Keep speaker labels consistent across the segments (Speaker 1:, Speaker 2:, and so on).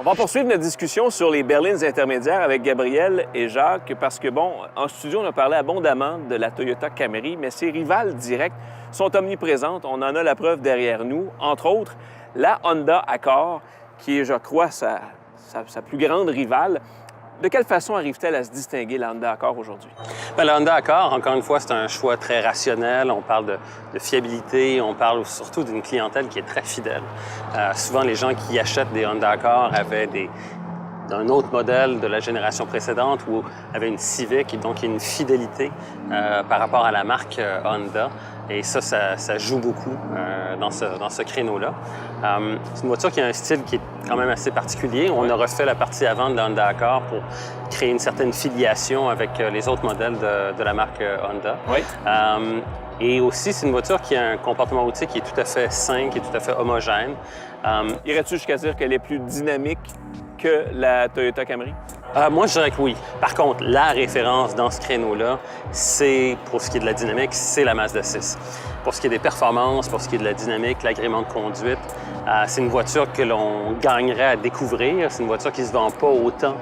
Speaker 1: On va poursuivre notre discussion sur les berlines intermédiaires avec Gabriel et Jacques parce que, bon, en studio, on a parlé abondamment de la Toyota Camry, mais ses rivales directes sont omniprésentes. On en a la preuve derrière nous. Entre autres, la Honda Accord, qui est, je crois, sa plus grande rivale. De quelle façon arrive-t-elle à se distinguer, la Honda Accord, aujourd'hui?
Speaker 2: Bien, la Honda Accord, encore une fois, c'est un choix très rationnel. On parle de fiabilité, on parle surtout d'une clientèle qui est très fidèle. Souvent, les gens qui achètent des Honda Accord avaient d'un autre modèle de la génération précédente ou avaient une Civic, et donc il y a une fidélité par rapport à la marque Honda. Et ça joue beaucoup dans ce créneau-là. C'est une voiture qui a un style qui est quand même assez particulier. On a refait la partie avant de la Honda Accord pour créer une certaine filiation avec les autres modèles de la marque Honda.
Speaker 1: Oui.
Speaker 2: Et aussi, c'est une voiture qui a un comportement routier qui est tout à fait sain, qui est tout à fait homogène.
Speaker 1: Irais-tu jusqu'à dire qu'elle est plus dynamique que la Toyota Camry?
Speaker 2: Moi, je dirais que oui. Par contre, la référence dans ce créneau-là, c'est, pour ce qui est de la dynamique, c'est la Mazda 6. Pour ce qui est des performances, pour ce qui est de la dynamique, l'agrément de conduite, c'est une voiture que l'on gagnerait à découvrir. C'est une voiture qui ne se vend pas autant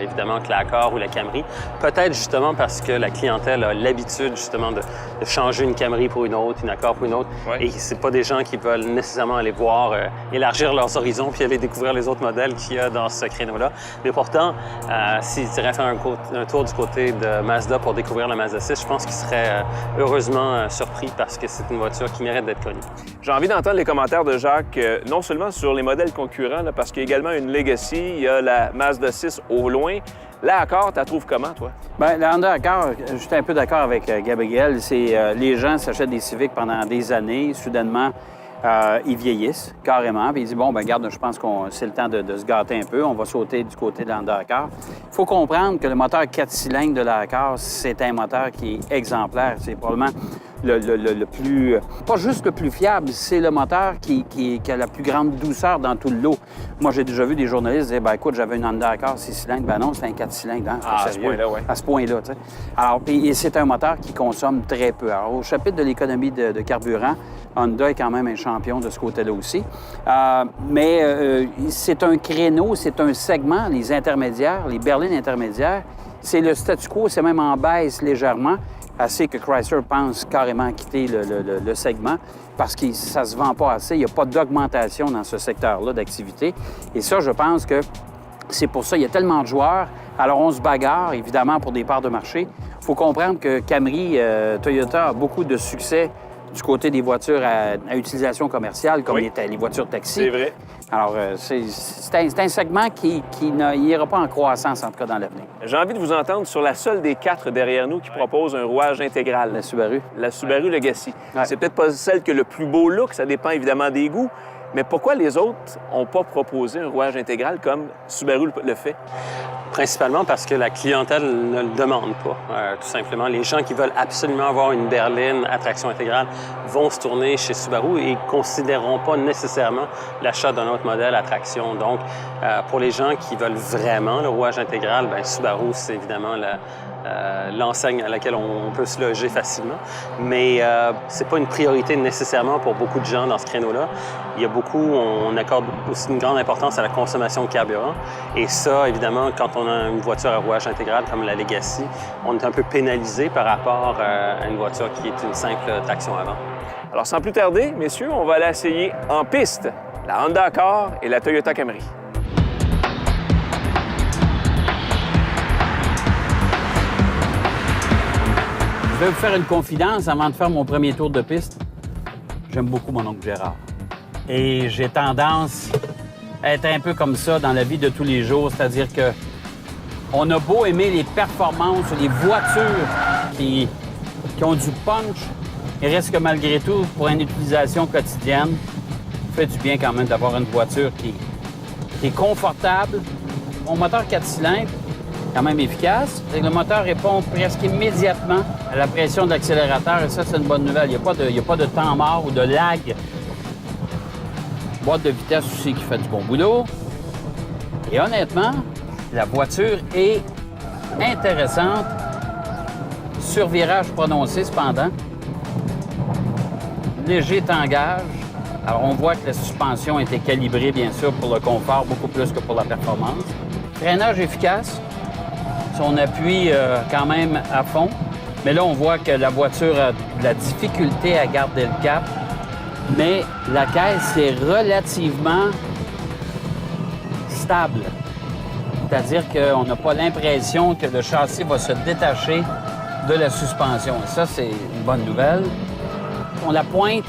Speaker 2: évidemment, que la Accord ou la Camry. Peut-être justement parce que la clientèle a l'habitude justement de changer une Camry pour une autre, une Accord pour une autre.
Speaker 1: Ouais.
Speaker 2: Et c'est pas des gens qui veulent nécessairement aller voir, élargir leurs horizons puis aller découvrir les autres modèles qu'il y a dans ce créneau-là. Mais pourtant, s'ils iraient faire un tour du côté de Mazda pour découvrir la Mazda 6, je pense qu'ils seraient heureusement surpris parce que c'est une voiture qui mérite d'être connue.
Speaker 1: J'ai envie d'entendre les commentaires de Jacques, non seulement sur les modèles concurrents, là, parce qu'il y a également une Legacy, il y a la Mazda 6 au loin. La Accord, tu la trouves comment, toi?
Speaker 3: Bien, la Honda Accord, je suis un peu d'accord avec Gabriel. C'est les gens s'achètent des Civics pendant des années, soudainement, ils vieillissent carrément. Puis ils disent, bon, ben garde, je pense que c'est le temps de se gâter un peu. On va sauter du côté de la Honda Accord. Il faut comprendre que le moteur 4 cylindres de la Accord, c'est un moteur qui est exemplaire. C'est probablement le plus... Pas juste le plus fiable, c'est le moteur qui a la plus grande douceur dans tout le lot. Moi, j'ai déjà vu des journalistes dire, ben écoute, j'avais une Honda Accord 6 cylindres. Ben non, c'est un 4 cylindres. Hein?
Speaker 1: À ce point-là, oui.
Speaker 3: À ce point-là, tu sais. Alors, puis c'est un moteur qui consomme très peu. Alors, au chapitre de l'économie de carburant, Honda est quand même un champion de ce côté-là aussi. Mais c'est un créneau, c'est un segment, les intermédiaires, les berlines intermédiaires. C'est le statu quo, c'est même en baisse légèrement, assez que Chrysler pense carrément quitter le segment parce que ça ne se vend pas assez. Il n'y a pas d'augmentation dans ce secteur-là d'activité. Et ça, je pense que c'est pour ça qu'il y a tellement de joueurs. Alors, on se bagarre, évidemment, pour des parts de marché. Il faut comprendre que Camry, Toyota a beaucoup de succès du côté des voitures à utilisation commerciale, comme
Speaker 1: oui.
Speaker 3: les voitures taxi.
Speaker 1: C'est vrai.
Speaker 3: Alors, c'est un segment qui n'ira pas en croissance, en tout cas, dans l'avenir.
Speaker 1: J'ai envie de vous entendre sur la seule des 4 derrière nous qui propose un rouage intégral.
Speaker 3: La Subaru.
Speaker 1: La Subaru Legacy.
Speaker 3: Ouais.
Speaker 1: C'est peut-être pas celle qui a le plus beau look, ça dépend évidemment des goûts, mais pourquoi les autres n'ont pas proposé un rouage intégral comme Subaru le fait?
Speaker 2: Principalement parce que la clientèle ne le demande pas, tout simplement. Les gens qui veulent absolument avoir une berline à traction intégrale vont se tourner chez Subaru et ne considéreront pas nécessairement l'achat d'un autre modèle à traction. Donc, pour les gens qui veulent vraiment le rouage intégral, bien, Subaru, c'est évidemment l'enseigne à laquelle on peut se loger facilement. Mais c'est pas une priorité nécessairement pour beaucoup de gens dans ce créneau-là. Il y a beaucoup, on accorde aussi une grande importance à la consommation de carburant. Et ça, évidemment, quand on a une voiture à rouage intégral comme la Legacy, on est un peu pénalisé par rapport à une voiture qui est une simple traction avant.
Speaker 1: Alors, sans plus tarder, messieurs, on va aller essayer en piste la Honda Accord et la Toyota Camry.
Speaker 3: Je vais vous faire une confidence avant de faire mon premier tour de piste. J'aime beaucoup mon oncle Gérard. Et j'ai tendance à être un peu comme ça dans la vie de tous les jours, c'est-à-dire que on a beau aimer les performances, les voitures qui ont du punch, il reste que malgré tout, pour une utilisation quotidienne, ça fait du bien quand même d'avoir une voiture qui est confortable. Mon moteur 4 cylindres, quand même efficace. Le moteur répond presque immédiatement à la pression de l'accélérateur et ça, c'est une bonne nouvelle. Il n'y a pas de temps mort ou de lag. Boîte de vitesse aussi qui fait du bon boulot. Et honnêtement, la voiture est intéressante. Sur virage prononcé, cependant. Léger tangage. Alors, on voit que la suspension était calibrée, bien sûr, pour le confort, beaucoup plus que pour la performance. Freinage efficace, son appui quand même à fond. Mais là, on voit que la voiture a de la difficulté à garder le cap. Mais la caisse est relativement stable. C'est-à-dire qu'on n'a pas l'impression que le châssis va se détacher de la suspension. Et ça, c'est une bonne nouvelle. La pointe,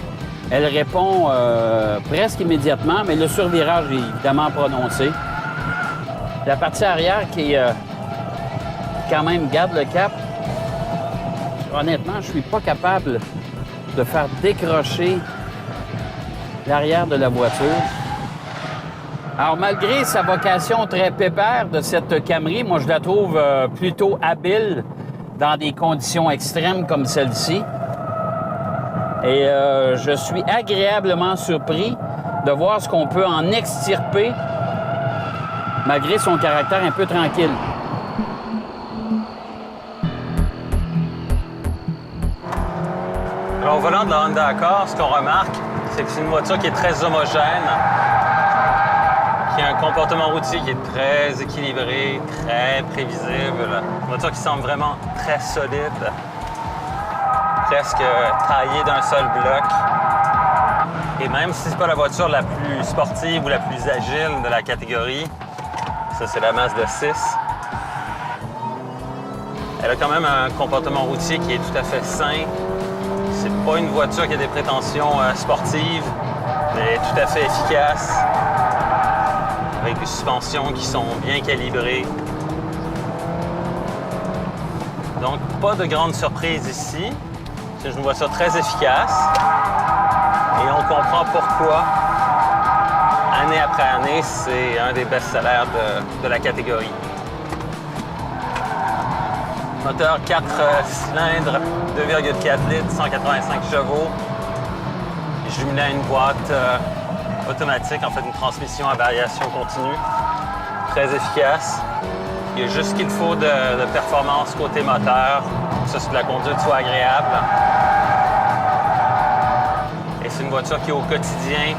Speaker 3: elle répond presque immédiatement, mais le survirage est évidemment prononcé. La partie arrière qui quand même garde le cap, honnêtement, je ne suis pas capable de faire décrocher l'arrière de la voiture. Alors, malgré sa vocation très pépère de cette Camry, moi, je la trouve plutôt habile dans des conditions extrêmes comme celle-ci. Et je suis agréablement surpris de voir ce qu'on peut en extirper malgré son caractère un peu tranquille.
Speaker 2: Alors, au volant de la Honda Accord, ce qu'on remarque, c'est que c'est une voiture qui est très homogène, qui a un comportement routier qui est très équilibré, très prévisible. Une voiture qui semble vraiment très solide, presque taillée d'un seul bloc. Et même si c'est pas la voiture la plus sportive ou la plus agile de la catégorie, ça c'est la Mazda 6, elle a quand même un comportement routier qui est tout à fait sain. C'est pas une voiture qui a des prétentions sportives, mais tout à fait efficace, avec des suspensions qui sont bien calibrées. Donc, pas de grande surprise ici. C'est une voiture très efficace et on comprend pourquoi, année après année, c'est un des best-sellers de la catégorie. Moteur 4 cylindres, 2,4 litres, 185 chevaux, jumelé à une boîte automatique, en fait une transmission à variation continue, très efficace. Il y a juste ce qu'il faut de performance côté moteur, pour que la conduite soit agréable. Et c'est une voiture qui, au quotidien,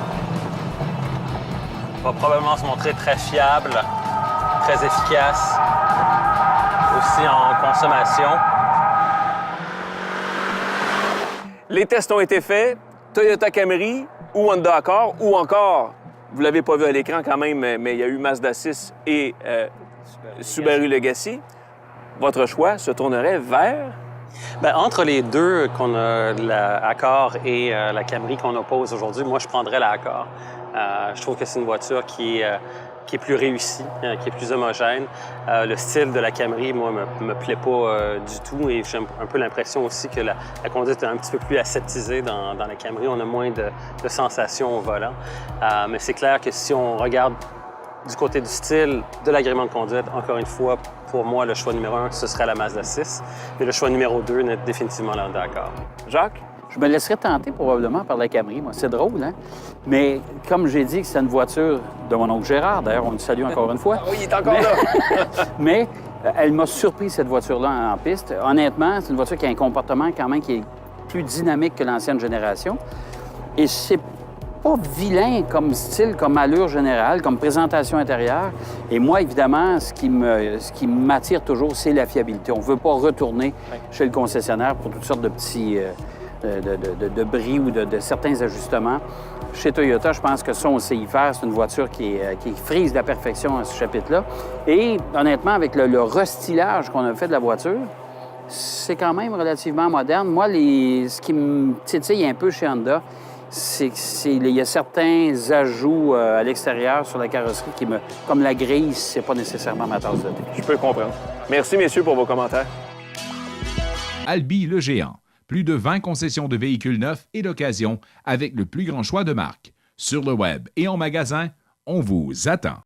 Speaker 2: va probablement se montrer très fiable, très efficace, aussi en consommation.
Speaker 1: Les tests ont été faits. Toyota Camry ou Honda Accord, ou encore, vous ne l'avez pas vu à l'écran quand même, mais il y a eu Mazda 6 et Subaru Legacy. Votre choix se tournerait vers?
Speaker 2: Bien, entre les deux, qu'on a l'Accord et la Camry qu'on oppose aujourd'hui, moi, je prendrais l'Accord. Je trouve que c'est une voiture qui est plus réussie, qui est plus homogène. Le style de la Camry, moi, me plaît pas du tout et j'ai un peu l'impression aussi que la conduite est un petit peu plus aseptisée dans la Camry. On a moins de sensations au volant. Mais c'est clair que si on regarde du côté du style, de l'agrément de conduite, encore une fois, pour moi, le choix numéro 1, ce serait la Mazda 6. Mais le choix numéro 2 n'est définitivement la Honda Accord.
Speaker 1: Jacques?
Speaker 3: Je me laisserais tenter probablement par la Camry, moi. C'est drôle, hein? Mais comme j'ai dit que c'est une voiture de mon oncle Gérard, d'ailleurs, on le salue encore une fois.
Speaker 1: Oui, il est encore là!
Speaker 3: Mais elle m'a surpris, cette voiture-là, en piste. Honnêtement, c'est une voiture qui a un comportement quand même qui est plus dynamique que l'ancienne génération. Et c'est pas vilain comme style, comme allure générale, comme présentation intérieure. Et moi, évidemment, ce qui m'attire toujours, c'est la fiabilité. On ne veut pas retourner chez le concessionnaire pour toutes sortes de petits... de bris ou de certains ajustements. Chez Toyota, je pense que ça, on sait y faire. C'est une voiture qui frise de la perfection à ce chapitre-là. Et honnêtement, avec le restylage qu'on a fait de la voiture, c'est quand même relativement moderne. Moi, ce qui me titille un peu chez Honda, c'est qu'il y a certains ajouts à l'extérieur sur la carrosserie qui comme la grille, c'est pas nécessairement ma tasse de thé.
Speaker 1: Je peux comprendre. Merci, messieurs, pour vos commentaires.
Speaker 4: Albi le géant. Plus de 20 concessions de véhicules neufs et d'occasion avec le plus grand choix de marques. Sur le web et en magasin, on vous attend.